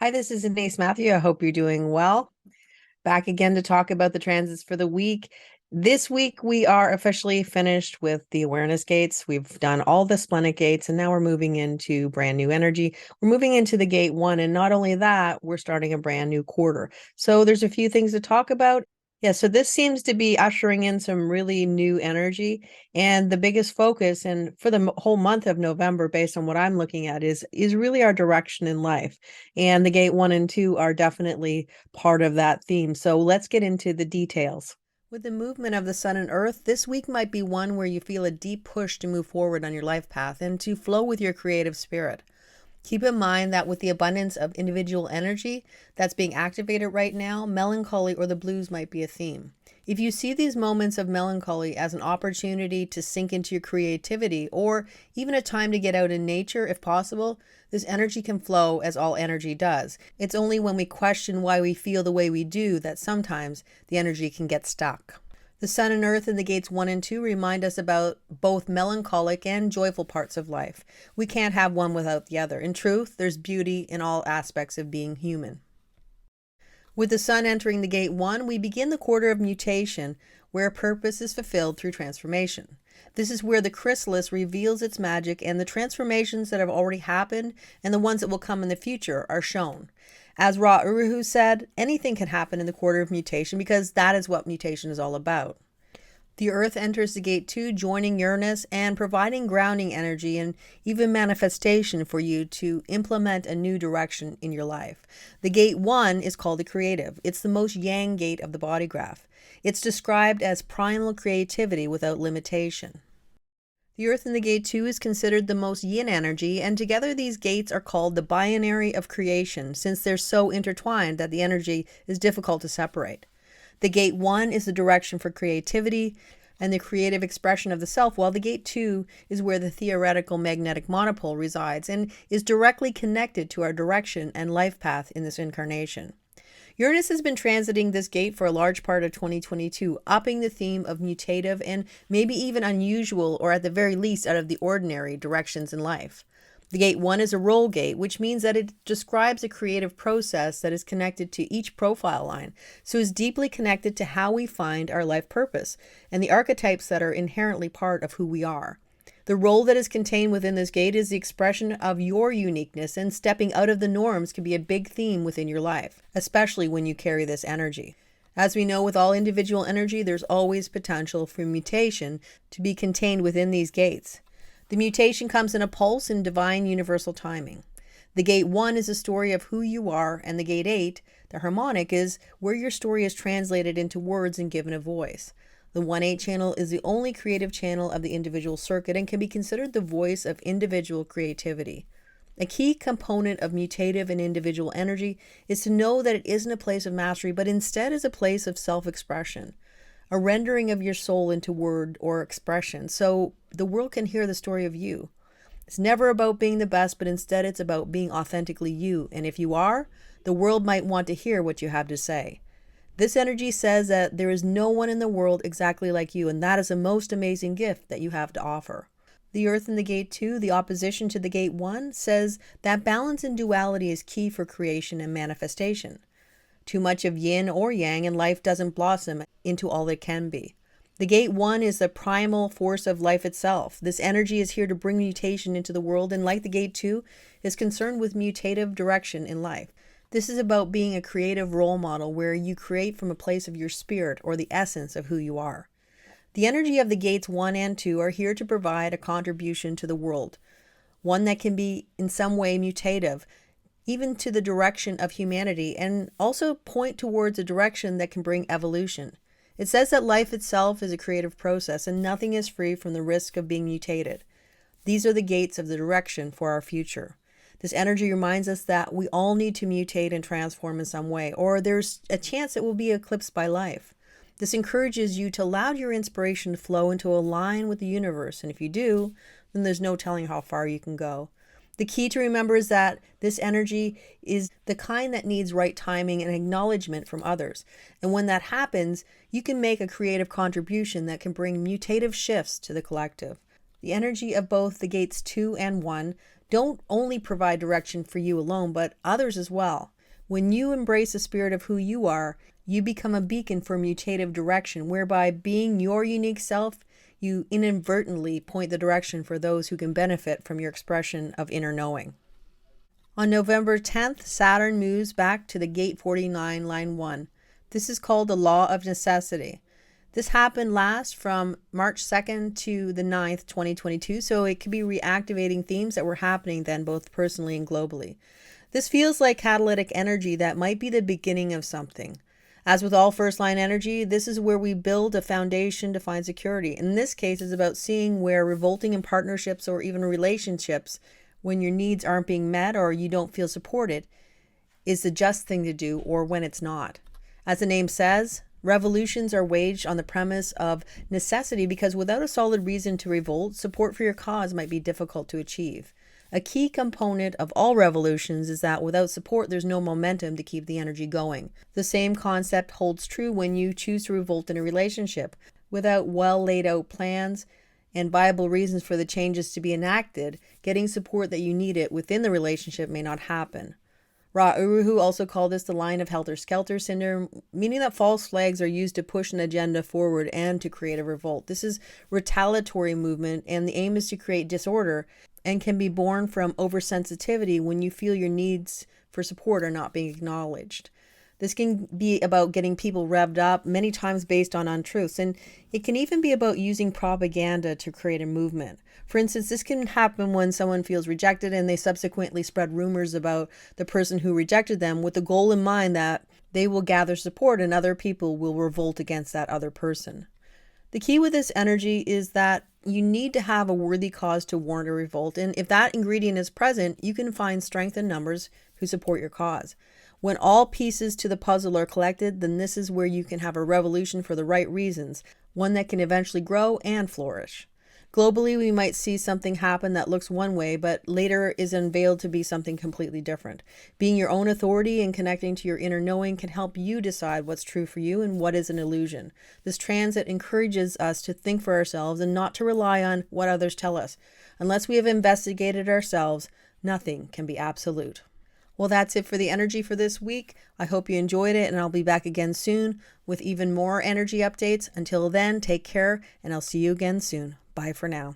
Hi, this is Denise Matthew. I hope you're doing well. Back again to talk about the transits for the week. This week, we are officially finished with the awareness gates. We've done all the splenic gates, and now we're moving into brand new energy. We're moving into the gate one. And not only that, we're starting a brand new quarter. So there's a few things to talk about. Yeah, so this seems to be ushering in some really new energy. And the biggest focus, and for the whole month of November, based on what I'm looking at, is really our direction in life. And the gate one and two are definitely part of that theme. So let's get into the details. With the movement of the sun and earth, this week might be one where you feel a deep push to move forward on your life path and to flow with your creative spirit. Keep in mind that with the abundance of individual energy that's being activated right now, melancholy or the blues might be a theme. If you see these moments of melancholy as an opportunity to sink into your creativity or even a time to get out in nature if possible, this energy can flow as all energy does. It's only when we question why we feel the way we do that sometimes the energy can get stuck. The sun and earth in the gates 1 and 2 remind us about both melancholic and joyful parts of life. We can't have one without the other. In truth, there's beauty in all aspects of being human. With the sun entering the gate 1, we begin the quarter of mutation, where purpose is fulfilled through transformation. This is where the chrysalis reveals its magic, and the transformations that have already happened and the ones that will come in the future are shown. As Ra Uru said, anything can happen in the quarter of mutation because that is what mutation is all about. The earth enters the gate 2, joining Uranus and providing grounding energy and even manifestation for you to implement a new direction in your life. The gate 1 is called the creative. It's the most yang gate of the body graph. It's described as primal creativity without limitation. The earth in the gate 2 is considered the most yin energy, and together these gates are called the binary of creation, since they're so intertwined that the energy is difficult to separate. The gate 1 is the direction for creativity and the creative expression of the self, while the gate 2 is where the theoretical magnetic monopole resides and is directly connected to our direction and life path in this incarnation. Uranus has been transiting this gate for a large part of 2022, upping the theme of mutative and maybe even unusual, or at the very least out of the ordinary, directions in life. The gate 1 is a roll gate, which means that it describes a creative process that is connected to each profile line, so is deeply connected to how we find our life purpose and the archetypes that are inherently part of who we are. The role that is contained within this gate is the expression of your uniqueness, and stepping out of the norms can be a big theme within your life, especially when you carry this energy. As we know, with all individual energy, there's always potential for mutation to be contained within these gates. The mutation comes in a pulse in divine universal timing. The gate 1 is a story of who you are, and the gate 8, the harmonic, is where your story is translated into words and given a voice. The 1-8 channel is the only creative channel of the individual circuit and can be considered the voice of individual creativity. A key component of mutative and individual energy is to know that it isn't a place of mastery, but instead is a place of self-expression, a rendering of your soul into word or expression, so the world can hear the story of you. It's never about being the best, but instead it's about being authentically you, and if you are, the world might want to hear what you have to say. This energy says that there is no one in the world exactly like you, and that is a most amazing gift that you have to offer. The earth in the gate 2, the opposition to the gate 1, says that balance and duality is key for creation and manifestation. Too much of yin or yang and life doesn't blossom into all it can be. The gate 1 is the primal force of life itself. This energy is here to bring mutation into the world, and like the gate 2, is concerned with mutative direction in life. This is about being a creative role model where you create from a place of your spirit or the essence of who you are. The energy of the gates 1 and 2 are here to provide a contribution to the world, one that can be in some way mutative, even to the direction of humanity, and also point towards a direction that can bring evolution. It says that life itself is a creative process and nothing is free from the risk of being mutated. These are the gates of the direction for our future. This energy reminds us that we all need to mutate and transform in some way, or there's a chance it will be eclipsed by life. This encourages you to allow your inspiration to flow and to align with the universe, and if you do, then there's no telling how far you can go. The key to remember is that this energy is the kind that needs right timing and acknowledgement from others. And when that happens, you can make a creative contribution that can bring mutative shifts to the collective. The energy of both the gates 2 and 1 don't only provide direction for you alone, but others as well. When you embrace the spirit of who you are, you become a beacon for mutative direction, whereby being your unique self, you inadvertently point the direction for those who can benefit from your expression of inner knowing. On November 10th, Saturn moves back to the gate 49, line 1. This is called the law of necessity. This happened last from March 2nd to the 9th, 2022, so it could be reactivating themes that were happening then, both personally and globally. This feels like catalytic energy that might be the beginning of something. As with all first line energy, this is where we build a foundation to find security. In this case, it's about seeing where revolting in partnerships or even relationships, when your needs aren't being met or you don't feel supported, is the just thing to do, or when it's not. As the name says, revolutions are waged on the premise of necessity, because without a solid reason to revolt, support for your cause might be difficult to achieve. A key component of all revolutions is that without support, there's no momentum to keep the energy going. The same concept holds true when you choose to revolt in a relationship. Without well laid out plans and viable reasons for the changes to be enacted, getting support that you need it within the relationship may not happen. Ra Uruhu also called this the line of helter-skelter syndrome, meaning that false flags are used to push an agenda forward and to create a revolt. This is retaliatory movement, and the aim is to create disorder and can be born from oversensitivity when you feel your needs for support are not being acknowledged. This can be about getting people revved up, many times based on untruths, and it can even be about using propaganda to create a movement. For instance, this can happen when someone feels rejected and they subsequently spread rumors about the person who rejected them with the goal in mind that they will gather support and other people will revolt against that other person. The key with this energy is that you need to have a worthy cause to warrant a revolt, and if that ingredient is present, you can find strength in numbers who support your cause. When all pieces to the puzzle are collected, then this is where you can have a revolution for the right reasons, one that can eventually grow and flourish. Globally, we might see something happen that looks one way, but later is unveiled to be something completely different. Being your own authority and connecting to your inner knowing can help you decide what's true for you and what is an illusion. This transit encourages us to think for ourselves and not to rely on what others tell us. Unless we have investigated ourselves, nothing can be absolute. Well, that's it for the energy for this week. I hope you enjoyed it, and I'll be back again soon with even more energy updates. Until then, take care, and I'll see you again soon. Bye for now.